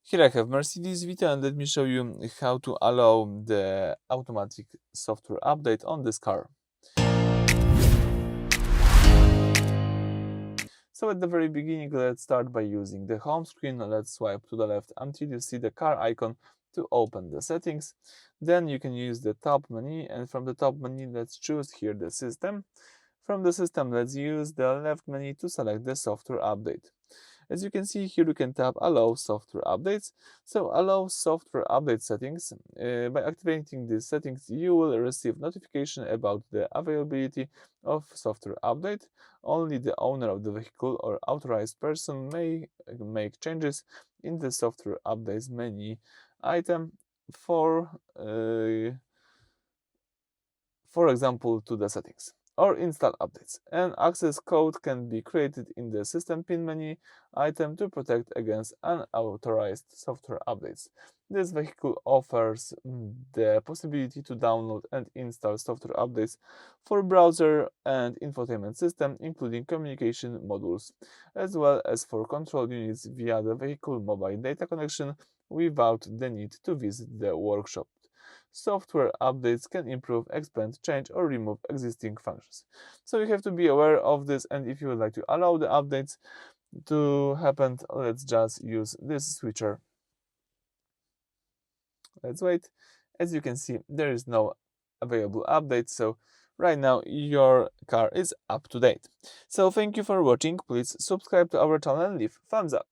Here I have Mercedes Vito, and let me show you how to allow the automatic software update on this car. So at the very beginning, let's start by using the home screen. Let's swipe to the left until you see the car icon to open the settings. Then you can use the top menu, and from the top menu, let's choose here the system. From the system, let's use the left menu to select the software update. As you can see here, you can tap Allow Software Updates. So allow software update settings. By activating these settings, you will receive notification about the availability of software update. Only the owner of the vehicle or authorized person may make changes in the software updates menu item for example, to the settings or install updates. An access code can be created in the system pin menu item to protect against unauthorized software updates. This vehicle offers the possibility to download and install software updates for browser and infotainment system, including communication modules, as well as for control units via the vehicle mobile data connection without the need to visit the workshop. Software updates can improve, expand, change, or remove existing functions. So you have to be aware of this, and if you would like to allow the updates to happen, let's just use this switcher. Let's wait. As you can see, there is no available update, so right now your car is up to date. So thank you for watching. Please subscribe to our channel and leave thumbs up.